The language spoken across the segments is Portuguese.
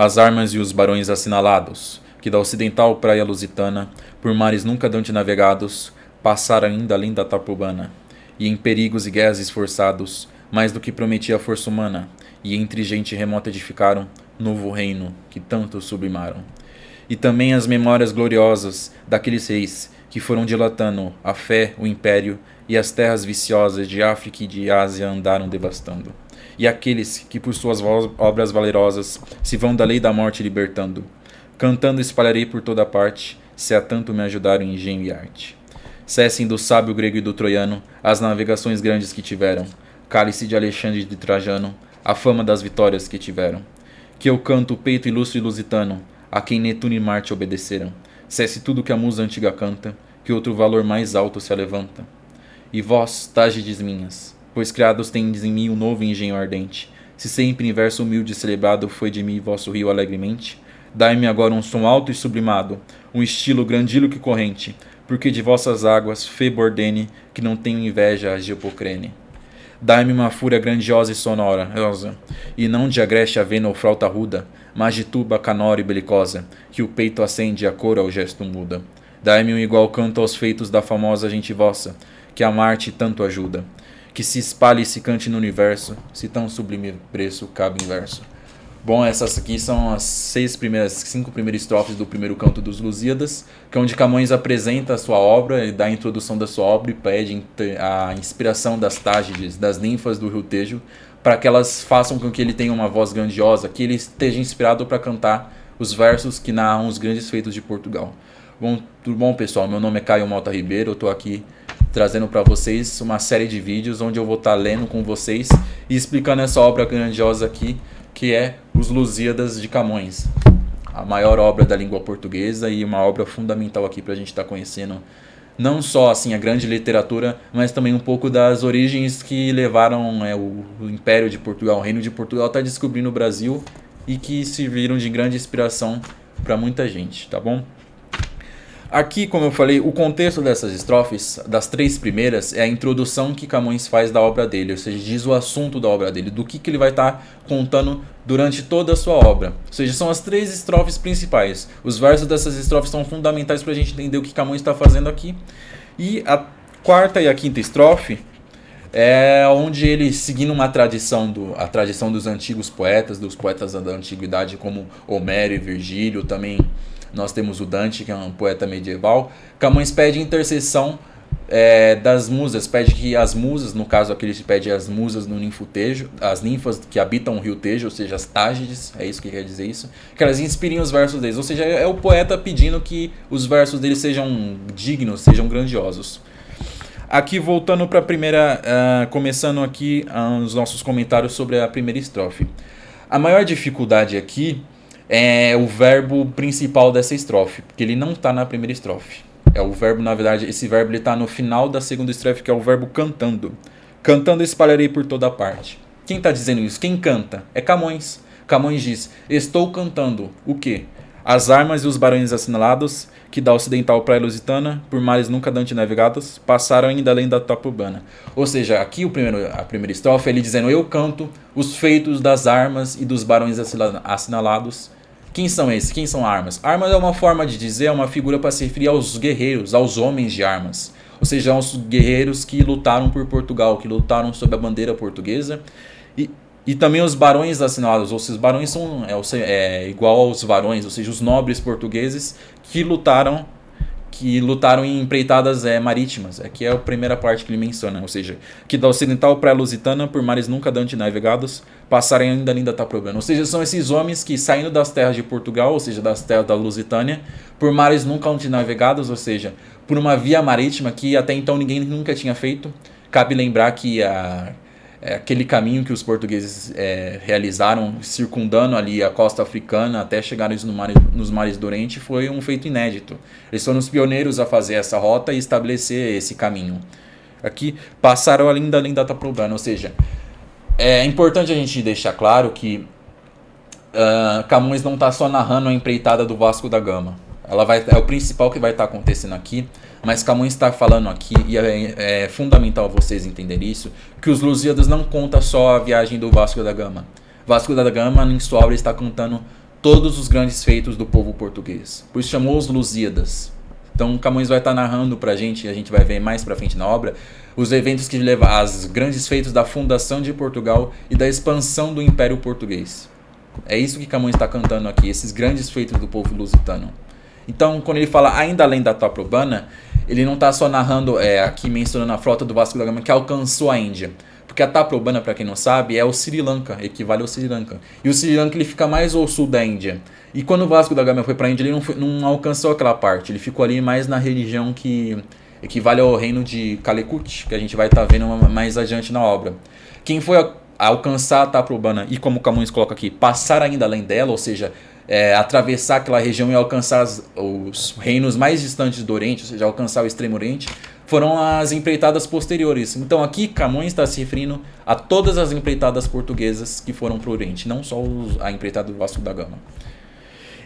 as armas e os barões assinalados, que da ocidental praia lusitana, por mares nunca dantes navegados, passaram ainda além da Tacubana, e em perigos e guerras esforçados, mais do que prometia a força humana, e entre gente remota edificaram novo reino que tanto sublimaram. E também as memórias gloriosas daqueles reis que foram dilatando a fé, o império e as terras viciosas de África e de Ásia andaram devastando. E aqueles que por suas obras valerosas se vão da lei da morte libertando, cantando espalharei por toda parte, se a tanto me ajudaram em engenho e arte. Cessem do sábio grego e do troiano as navegações grandes que tiveram, cálice de Alexandre e de Trajano, a fama das vitórias que tiveram. Que eu canto o peito ilustre lusitano, a quem Netuno e Marte obedeceram. Cesse tudo que a musa antiga canta, que outro valor mais alto se alevanta. E vós, tágides minhas, pois criados tendes em mim um novo engenho ardente, se sempre em verso humilde celebrado foi de mim vosso rio alegremente, dai-me agora um som alto e sublimado, um estilo grandilo que corrente, porque de vossas águas Febo ordene, que não tenho inveja a Gipocrene. Dai-me uma fúria grandiosa e sonora, e não de agreste avena ou flauta ruda, mas de tuba canora e belicosa, que o peito acende e a cor ao gesto muda. Dai-me um igual canto aos feitos da famosa gente vossa, que a Marte tanto ajuda, que se espalhe e se cante no universo, se tão sublime preço cabe em verso. Bom, essas aqui são as 5 primeiras estrofes do primeiro canto dos Lusíadas, que é onde Camões apresenta a sua obra, e dá a introdução da sua obra e pede a inspiração das Tágides, das ninfas do Rio Tejo, para que elas façam com que ele tenha uma voz grandiosa, que ele esteja inspirado para cantar os versos que narram os grandes feitos de Portugal. Bom, tudo bom, pessoal? Meu nome é Caio Malta Ribeiro, eu estou aqui trazendo para vocês uma série de vídeos onde eu vou estar lendo com vocês e explicando essa obra grandiosa aqui, que é Os Lusíadas de Camões, a maior obra da língua portuguesa e uma obra fundamental aqui para a gente estar conhecendo não só assim a grande literatura, mas também um pouco das origens que levaram o Império de Portugal, o Reino de Portugal, a descobrindo o Brasil e que serviram de grande inspiração para muita gente, tá bom? Aqui, como eu falei, o contexto dessas estrofes, das 3 primeiras, é a introdução que Camões faz da obra dele, ou seja, diz o assunto da obra dele, do que ele vai estar contando durante toda a sua obra. Ou seja, são as 3 estrofes principais. Os versos dessas estrofes são fundamentais para a gente entender o que Camões está fazendo aqui. E a 4ª e a 5ª estrofe é onde ele, seguindo a tradição dos antigos poetas, dos poetas da antiguidade como Homero e Virgílio, também nós temos o Dante, que é um poeta medieval. Camões pede intercessão das musas, pede que as musas, no caso aqui ele pede as musas no Ninfo Tejo, as ninfas que habitam o rio Tejo, ou seja, as Tágides, é isso que quer dizer isso, que elas inspirem os versos deles, ou seja, é o poeta pedindo que os versos deles sejam dignos, sejam grandiosos. Aqui voltando para a primeira, começando aqui os nossos comentários sobre a primeira estrofe. A maior dificuldade aqui é o verbo principal dessa estrofe, porque ele não está na primeira estrofe. É o verbo, na verdade, esse verbo está no final da segunda estrofe, que é o verbo cantando. Cantando espalharei por toda parte. Quem está dizendo isso? Quem canta? É Camões. Camões diz, estou cantando o quê? As armas e os barões assinalados, que da ocidental praia lusitana, por mares nunca dantes navegados, passaram ainda além da Tacubana. Ou seja, aqui a primeira estrofe, ele dizendo, eu canto os feitos das armas e dos barões assinalados. Quem são esses? Quem são armas? Armas é uma forma de dizer, é uma figura para se referir aos guerreiros, aos homens de armas. Ou seja, aos guerreiros que lutaram por Portugal, que lutaram sob a bandeira portuguesa. E também os barões assinalados, ou seja, os barões são igual aos varões, ou seja, os nobres portugueses que lutaram em empreitadas marítimas. Aqui é a primeira parte que ele menciona, ou seja, que da ocidental praia lusitana, por mares nunca dantes navegados, passarem ainda da Tacubana. Ou seja, são esses homens que saindo das terras de Portugal, ou seja, das terras da Lusitânia, por mares nunca antes navegados, ou seja, por uma via marítima que até então ninguém nunca tinha feito. Cabe lembrar que aquele caminho que os portugueses realizaram, circundando ali a costa africana até chegarem nos mares do Oriente, foi um feito inédito. Eles foram os pioneiros a fazer essa rota e estabelecer esse caminho. Aqui passaram ainda além da Tacubana, ou seja, é importante a gente deixar claro que Camões não está só narrando a empreitada do Vasco da Gama. É o principal que vai estar acontecendo aqui, mas Camões está falando aqui, e é fundamental vocês entenderem isso, que os Lusíadas não contam só a viagem do Vasco da Gama. Vasco da Gama, em sua obra, está contando todos os grandes feitos do povo português. Por isso chamou os Lusíadas. Então Camões vai estar narrando pra gente, e a gente vai ver mais pra frente na obra, os eventos que levaram aos grandes feitos da fundação de Portugal e da expansão do Império Português. É isso que Camões está cantando aqui, esses grandes feitos do povo lusitano. Então, quando ele fala ainda além da Taprobana, ele não está só narrando, aqui mencionando a frota do Vasco da Gama que alcançou a Índia. Porque a Taprobana, para quem não sabe, é o Sri Lanka, equivale ao Sri Lanka. E o Sri Lanka ele fica mais ao sul da Índia. E quando o Vasco da Gama foi para a Índia, ele não alcançou aquela parte. Ele ficou ali mais na religião que equivale ao reino de Calicut, que a gente vai estar vendo mais adiante na obra. Quem foi alcançar a Taprobana e, como Camões coloca aqui, passar ainda além dela, ou seja, atravessar aquela região e alcançar os reinos mais distantes do Oriente, ou seja, alcançar o Extremo Oriente, foram as empreitadas posteriores. Então aqui Camões está se referindo a todas as empreitadas portuguesas que foram para o Oriente, não só a empreitada do Vasco da Gama.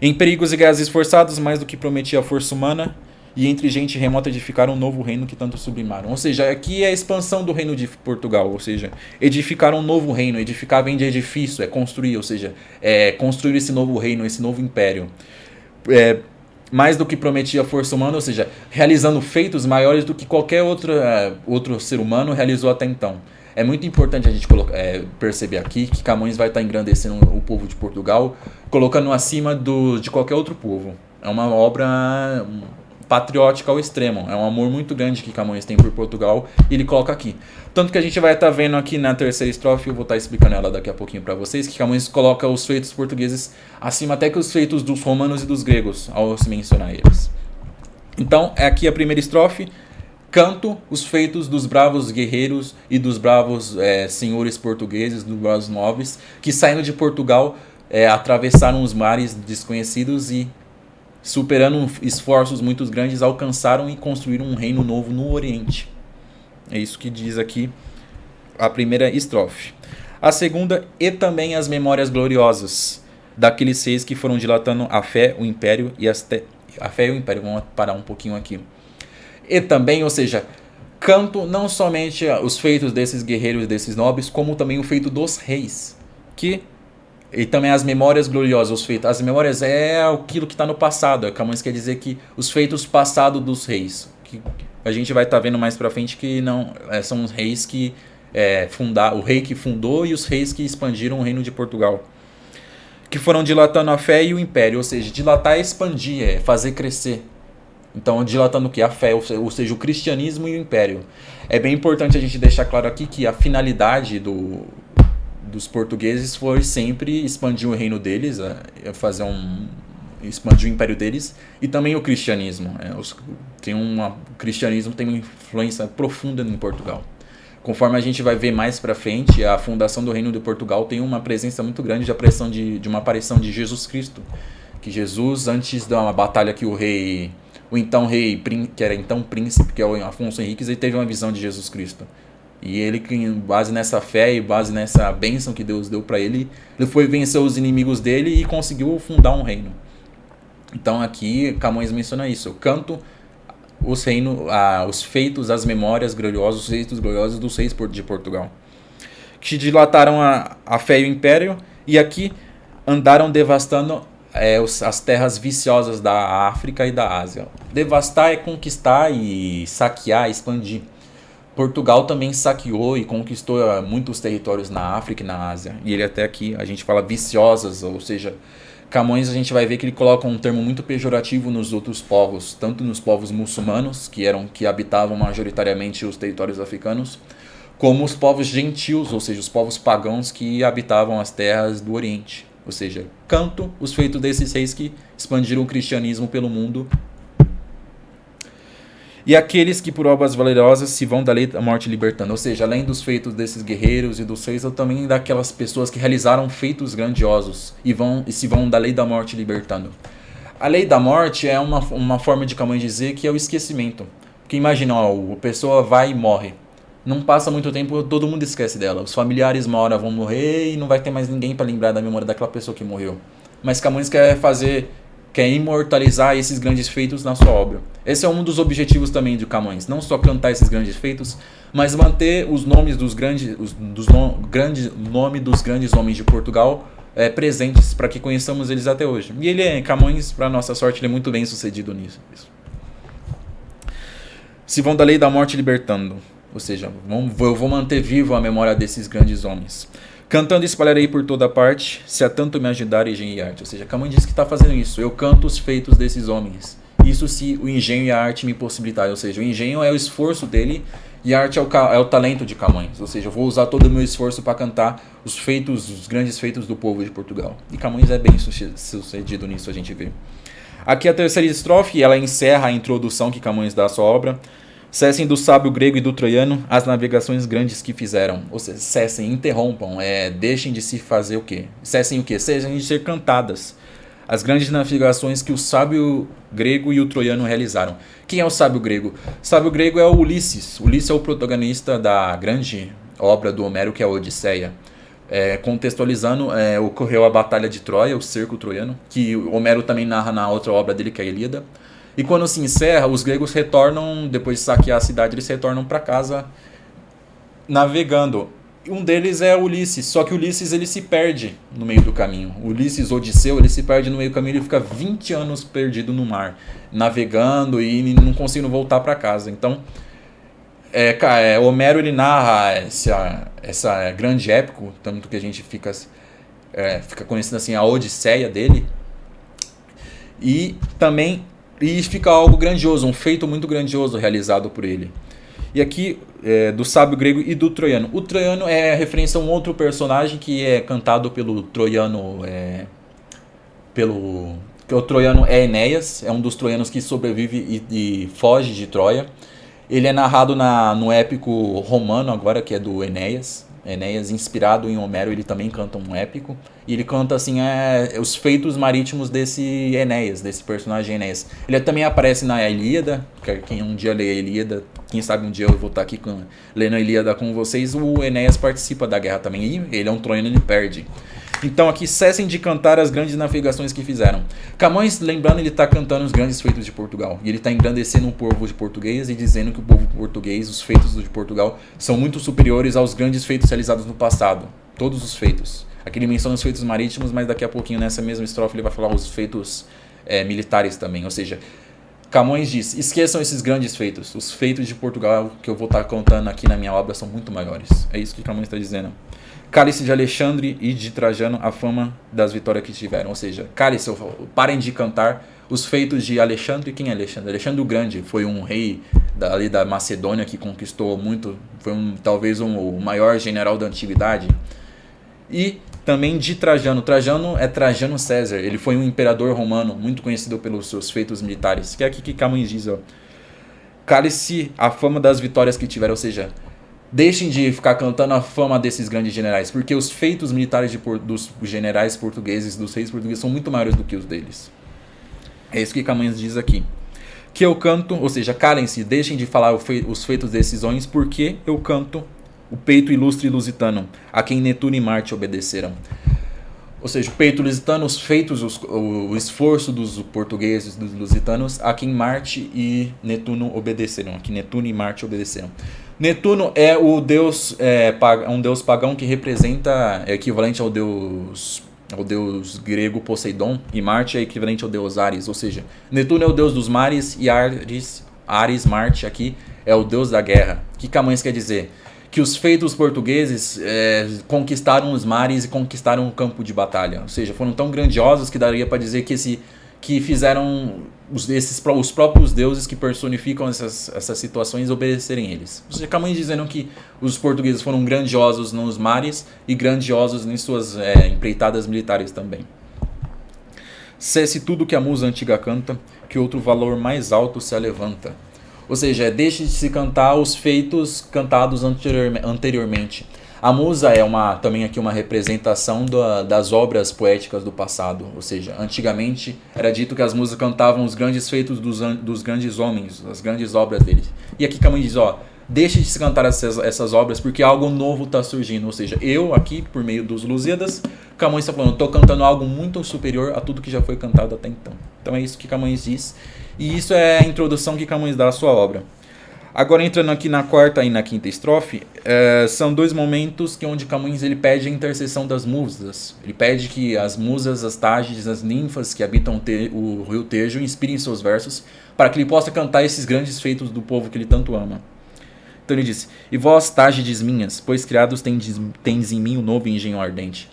Em perigos e guerras esforçados, mais do que prometia a força humana, e entre gente remota edificaram um novo reino que tanto sublimaram. Ou seja, aqui é a expansão do reino de Portugal, ou seja, edificar um novo reino. Edificar vem de edifício, é construir, ou seja, construir esse novo reino, esse novo império. Mais do que prometia a força humana, ou seja, realizando feitos maiores do que qualquer outro ser humano realizou até então. É muito importante a gente perceber aqui que Camões vai estar engrandecendo o povo de Portugal, colocando acima de qualquer outro povo. É uma obra patriótica ao extremo, é um amor muito grande que Camões tem por Portugal e ele coloca aqui. Tanto que a gente vai estar vendo aqui na terceira estrofe, eu vou estar explicando ela daqui a pouquinho para vocês, que Camões coloca os feitos portugueses acima até que os feitos dos romanos e dos gregos, ao se mencionar eles. Então, é aqui a primeira estrofe: canto os feitos dos bravos guerreiros e dos bravos senhores portugueses, dos bravos nobres, que saindo de Portugal atravessaram os mares desconhecidos e, superando esforços muito grandes, alcançaram e construíram um reino novo no Oriente. É isso que diz aqui a primeira estrofe. A segunda: e também as memórias gloriosas daqueles seis que foram dilatando a fé, o império e a fé e o império. Vamos parar um pouquinho aqui. E também, ou seja, canto não somente os feitos desses guerreiros e desses nobres, como também o feito dos reis, e também as memórias gloriosas, os feitos. As memórias é aquilo que está no passado. Camões quer dizer que os feitos passados dos reis, que a gente vai estar vendo mais para frente que não são os reis que o rei que fundou e os reis que expandiram o reino de Portugal, que foram dilatando a fé e o império, ou seja, dilatar é expandir, fazer crescer. Então, dilatando o que? A fé, ou seja, o cristianismo e o império. É bem importante a gente deixar claro aqui que a finalidade dos portugueses foi sempre expandir o reino deles, expandir o império deles, e também o cristianismo. O cristianismo tem uma influência profunda em Portugal. Conforme a gente vai ver mais para frente, a fundação do reino de Portugal tem uma presença muito grande de uma aparição de Jesus Cristo. Que Jesus, antes da batalha que o então rei, que era então príncipe, que é o Afonso Henriques, ele teve uma visão de Jesus Cristo. E ele, com base nessa fé e base nessa bênção que Deus deu para ele, ele foi vencer os inimigos dele e conseguiu fundar um reino. Então aqui Camões menciona isso: eu canto os feitos, as memórias gloriosas, os feitos gloriosos dos reis de Portugal, que dilataram a fé e o império, e aqui andaram devastando as terras viciosas da África e da Ásia. Devastar é conquistar e saquear, expandir. Portugal também saqueou e conquistou muitos territórios na África e na Ásia. E ele até aqui, a gente fala viciosas, ou seja, Camões a gente vai ver que ele coloca um termo muito pejorativo nos outros povos, tanto nos povos muçulmanos, que habitavam majoritariamente os territórios africanos, como os povos gentios, ou seja, os povos pagãos que habitavam as terras do Oriente. Ou seja, canto os feitos desses reis que expandiram o cristianismo pelo mundo. E aqueles que por obras valerosas se vão da lei da morte libertando. Ou seja, além dos feitos desses guerreiros e dos reis, também daquelas pessoas que realizaram feitos grandiosos e se vão da lei da morte libertando. A lei da morte é uma forma de Camões dizer que é o esquecimento. Porque imagina, a pessoa vai e morre. Não passa muito tempo, todo mundo esquece dela. Os familiares uma hora vão morrer e não vai ter mais ninguém para lembrar da memória daquela pessoa que morreu. Mas Camões quer imortalizar esses grandes feitos na sua obra. Esse é um dos objetivos também de Camões, não só cantar esses grandes feitos, mas manter os nomes dos grandes homens de Portugal presentes para que conheçamos eles até hoje. E Camões, para nossa sorte, ele é muito bem sucedido nisso. Se vão da lei da morte libertando, ou seja, eu vou manter vivo a memória desses grandes homens. Cantando espalharei por toda parte, se a tanto me ajudar engenho e arte. Ou seja, Camões diz que está fazendo isso. Eu canto os feitos desses homens. Isso se o engenho e a arte me possibilitarem. Ou seja, o engenho é o esforço dele e a arte é o talento de Camões. Ou seja, eu vou usar todo o meu esforço para cantar os grandes feitos do povo de Portugal. E Camões é bem sucedido nisso, a gente vê. Aqui a terceira estrofe, ela encerra a introdução que Camões dá à sua obra. Cessem do sábio grego e do troiano as navegações grandes que fizeram. Ou seja, cessem, interrompam, deixem de se fazer o quê? Cessem o quê? Cessem de ser cantadas as grandes navegações que o sábio grego e o troiano realizaram. Quem é o sábio grego? O sábio grego é o Ulisses. Ulisses é o protagonista da grande obra do Homero, que é a Odisseia. Contextualizando, ocorreu a Batalha de Troia, o cerco troiano, que Homero também narra na outra obra dele, que é a Ilíada. E quando se encerra, os gregos retornam, depois de saquear a cidade, eles retornam para casa navegando. Um deles é Ulisses, só que Ulisses ele se perde no meio do caminho. Ulisses Odisseu, ele se perde no meio do caminho, ele fica 20 anos perdido no mar, navegando e não conseguindo voltar para casa. Então, Homero ele narra essa grande épico, tanto que a gente fica conhecendo assim a Odisseia dele. E também fica algo grandioso, um feito muito grandioso realizado por ele. E aqui, do sábio grego e do troiano. O troiano é referência a um outro personagem que é cantado pelo troiano. O troiano é Enéas, é um dos troianos que sobrevive e foge de Troia. Ele é narrado no épico romano agora, que é do Enéas. Enéas, inspirado em Homero, ele também canta um épico. E ele canta assim os feitos marítimos desse Enéas, desse personagem Enéas. Ele também aparece na Ilíada, quem um dia lê a Ilíada, quem sabe um dia eu vou estar aqui lendo a Ilíada com vocês. O Enéas participa da guerra também, e ele é um troiano, ele perde. Então aqui, cessem de cantar as grandes navegações que fizeram. Camões, lembrando, ele está cantando os grandes feitos de Portugal. E ele está engrandecendo o povo de português e dizendo que o povo português, os feitos de Portugal, são muito superiores aos grandes feitos realizados no passado. Todos os feitos. Aqui ele menciona os feitos marítimos, mas daqui a pouquinho, nessa mesma estrofe, ele vai falar os feitos militares também. Ou seja, Camões diz, esqueçam esses grandes feitos. Os feitos de Portugal que eu vou estar contando aqui na minha obra são muito maiores. É isso que Camões está dizendo. Cálice de Alexandre e de Trajano, a fama das vitórias que tiveram. Ou seja, cálice, parem de cantar os feitos de Alexandre. Quem é Alexandre? Alexandre o Grande foi um rei ali da Macedônia que conquistou muito, foi talvez o maior general da antiguidade. E também de Trajano. Trajano é Trajano César, ele foi um imperador romano muito conhecido pelos seus feitos militares. Que é aqui que Camões diz, ó. Cálice, a fama das vitórias que tiveram, ou seja, deixem de ficar cantando a fama desses grandes generais, porque os feitos militares dos generais portugueses, dos reis portugueses, são muito maiores do que os deles. É isso que Camões diz aqui. Que eu canto, ou seja, calem-se, deixem de falar os feitos desses homens, porque eu canto o peito ilustre lusitano, a quem Netuno e Marte obedeceram. Ou seja, o peito lusitano, os feitos, o esforço dos portugueses, dos lusitanos, a quem Marte e Netuno obedeceram, a quem Netuno e Marte obedeceram. Netuno é o deus, um deus pagão que representa, é equivalente ao deus grego Poseidon, e Marte é equivalente ao deus Ares, ou seja, Netuno é o deus dos mares e Ares, Marte aqui, é o deus da guerra. O que Camões quer dizer? Que os feitos portugueses conquistaram os mares e conquistaram o campo de batalha, ou seja, foram tão grandiosos que daria para dizer que fizeram os próprios deuses que personificam essas situações obedecerem eles. Ou seja, Camões dizendo que os portugueses foram grandiosos nos mares e grandiosos em suas empreitadas militares também. Cesse tudo que a musa antiga canta, que outro valor mais alto se alevanta. Ou seja, deixe de se cantar os feitos cantados anteriormente. A musa é também aqui uma representação das obras poéticas do passado. Ou seja, antigamente era dito que as musas cantavam os grandes feitos dos grandes homens, as grandes obras deles. E aqui Camões diz, deixe de se cantar essas obras porque algo novo está surgindo. Ou seja, eu aqui, por meio dos Lusíadas, Camões está falando, estou cantando algo muito superior a tudo que já foi cantado até então. Então é isso que Camões diz. E isso é a introdução que Camões dá à sua obra. Agora entrando aqui na quarta e na quinta estrofe, são dois momentos onde Camões ele pede a intercessão das musas. Ele pede que as musas, as Tágides, as ninfas que habitam o rio Tejo inspirem seus versos para que ele possa cantar esses grandes feitos do povo que ele tanto ama. Então ele disse: e vós, Tágides minhas, pois criados tendes em mim um novo engenho ardente.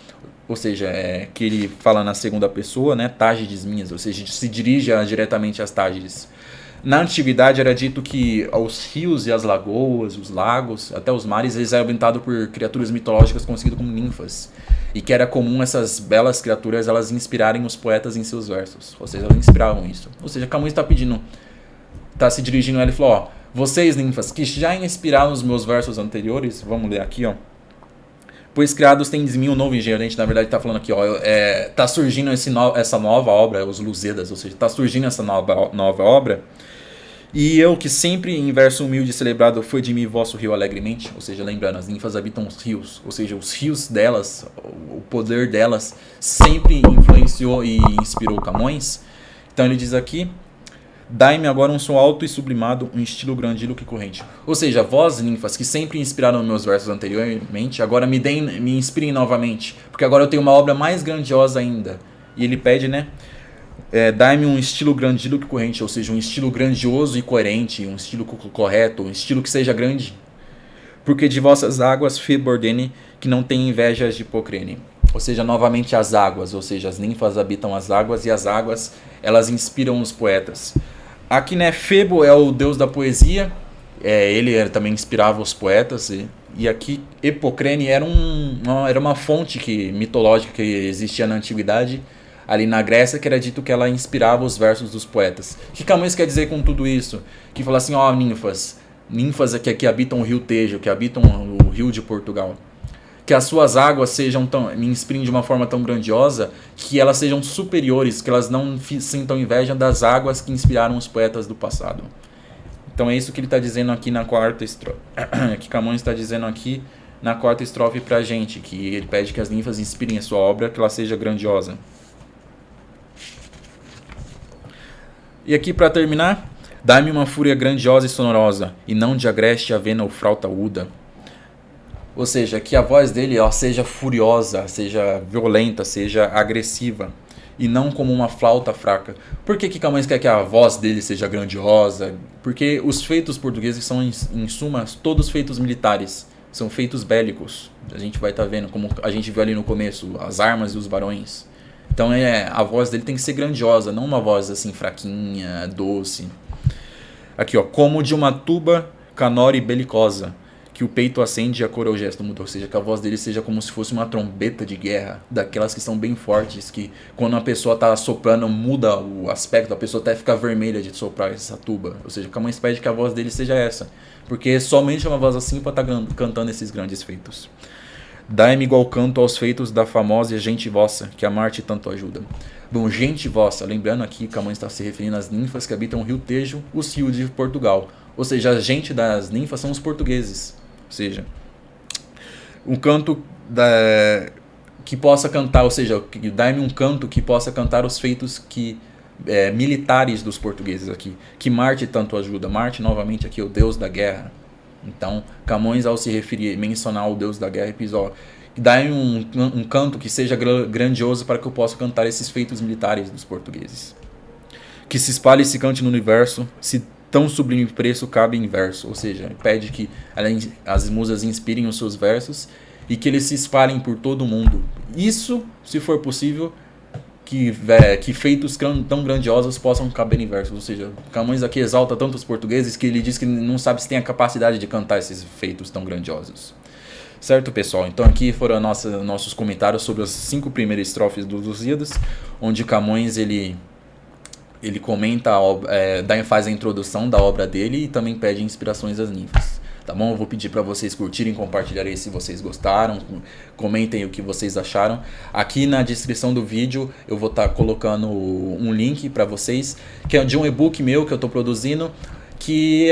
Ou seja, que ele fala na segunda pessoa, né, Tágides minhas, ou seja, se dirige diretamente às Tágides. Na antiguidade era dito que os rios e as lagoas, os lagos, até os mares, eles eram habitados por criaturas mitológicas conhecidas como ninfas. E que era comum essas belas criaturas elas inspirarem os poetas em seus versos. Ou seja, elas inspiravam isso. Ou seja, Camões está se dirigindo a ele e falou: ó, vocês ninfas que já inspiraram os meus versos anteriores, vamos ler aqui, ó. Pois criados tendes em mim um novo engenho. A gente, na verdade, está falando aqui, ó, tá surgindo essa nova obra, os Lusíadas, ou seja, está surgindo essa nova obra. E eu, que sempre em verso humilde e celebrado foi de mim vosso rio alegremente, ou seja, lembrando, as ninfas habitam os rios, ou seja, os rios delas, o poder delas sempre influenciou e inspirou Camões. Então ele diz aqui: dai-me agora um som alto e sublimado, um estilo grandilo que corrente. Ou seja, vós, ninfas, que sempre inspiraram meus versos anteriormente, agora me inspirem novamente, porque agora eu tenho uma obra mais grandiosa ainda. E ele pede, né? Dai-me um estilo grandilo que corrente, ou seja, um estilo grandioso e coerente, um estilo correto, um estilo que seja grande. Porque de vossas águas Febo ordene que não tem invejas de Hipocrene. Ou seja, novamente as águas, ou seja, as ninfas habitam as águas e as águas, elas inspiram os poetas. Aqui, né, Febo é o deus da poesia, ele também inspirava os poetas, e aqui Hipocrene era uma fonte mitológica que existia na antiguidade, ali na Grécia, que era dito que ela inspirava os versos dos poetas. O que Camões quer dizer com tudo isso? Que fala assim: ó, ninfas que habitam o rio Tejo, que habitam o rio de Portugal, que as suas águas me inspirem de uma forma tão grandiosa, que elas sejam superiores, que elas não sintam inveja das águas que inspiraram os poetas do passado. Então é isso que ele está dizendo aqui na quarta estrofe, que Camões está dizendo aqui na quarta estrofe pra gente, que ele pede que as ninfas inspirem a sua obra, que ela seja grandiosa. E aqui para terminar: dá-me uma fúria grandiosa e sonorosa, e não de agreste avena ou flauta aguda. Ou seja, que a voz dele seja furiosa, seja violenta, seja agressiva, e não como uma flauta fraca. Por que Camões quer que a voz dele seja grandiosa? Porque os feitos portugueses são, em suma, todos feitos militares, são feitos bélicos. A gente vai estar vendo, como a gente viu ali no começo, as armas e os barões. Então a voz dele tem que ser grandiosa, não uma voz assim fraquinha, doce. Aqui, ó: como de uma tuba canora e belicosa, que o peito acende e a cor é o gesto mudo. Ou seja, que a voz dele seja como se fosse uma trombeta de guerra, daquelas que são bem fortes, que quando a pessoa está soprando muda o aspecto, a pessoa até fica vermelha de soprar essa tuba. Ou seja, Camões pede que a voz dele seja essa, porque somente uma voz assim para estar cantando esses grandes feitos. Dai-me igual canto aos feitos da famosa gente vossa, que a Marte tanto ajuda. Bom, gente vossa, lembrando aqui, Camões está se referindo às ninfas que habitam o rio Tejo, os rios de Portugal. Ou seja, a gente das ninfas são os portugueses. Ou seja, um canto que possa cantar, ou seja, dai-me um canto que possa cantar os feitos militares dos portugueses aqui, que Marte tanto ajuda. Marte, novamente, aqui é o deus da guerra. Então, Camões, ao se referir, mencionar o deus da guerra, episódio, dá-me um canto que seja grandioso para que eu possa cantar esses feitos militares dos portugueses. Que se espalhe e se cante no universo, se tão sublime preço cabe em verso. Ou seja, pede que as musas inspirem os seus versos e que eles se espalhem por todo o mundo. Isso, se for possível, que feitos tão grandiosos possam caber em versos. Ou seja, Camões aqui exalta tanto os portugueses que ele diz que não sabe se tem a capacidade de cantar esses feitos tão grandiosos. Certo, pessoal? Então aqui foram nossos comentários sobre as 5 primeiras estrofes dos Lusíadas, onde Camões ele comenta, faz a introdução da obra dele e também pede inspirações às ninfas. Tá bom? Eu vou pedir para vocês curtirem, compartilharem se vocês gostaram, comentem o que vocês acharam. Aqui na descrição do vídeo eu vou estar colocando um link para vocês, que é de um e-book meu que eu estou produzindo, que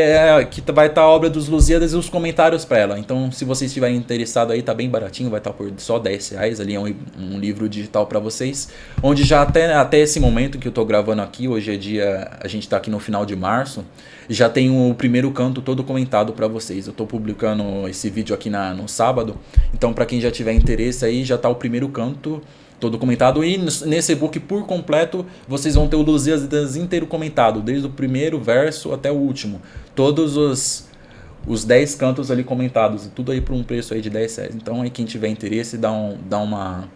vai estar a obra dos Lusíadas e os comentários para ela. Então, se vocês estiverem interessados aí, tá bem baratinho, vai estar por só R$10. Ali é um livro digital para vocês, onde já até esse momento que eu tô gravando aqui, hoje é dia, a gente tá aqui no final de março, já tem o primeiro canto todo comentado para vocês. Eu tô publicando esse vídeo aqui no sábado, então para quem já tiver interesse aí, já tá o primeiro canto todo comentado, e nesse e-book por completo vocês vão ter o Lusíadas inteiro comentado, desde o primeiro verso até o último, todos os 10 cantos ali comentados, tudo aí por um preço aí de R$10. Então aí quem tiver interesse, dá uma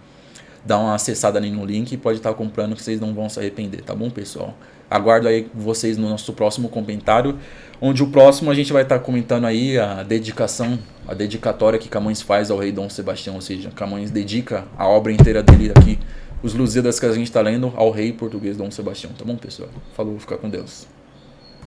acessada ali no link e pode estar comprando, que vocês não vão se arrepender, tá bom, pessoal? Aguardo aí vocês no nosso próximo comentário, onde o próximo a gente vai estar comentando aí a dedicatória que Camões faz ao rei Dom Sebastião, ou seja, Camões dedica a obra inteira dele aqui, os Lusíadas que a gente está lendo, ao rei português Dom Sebastião, tá bom, pessoal? Falou, fica com Deus.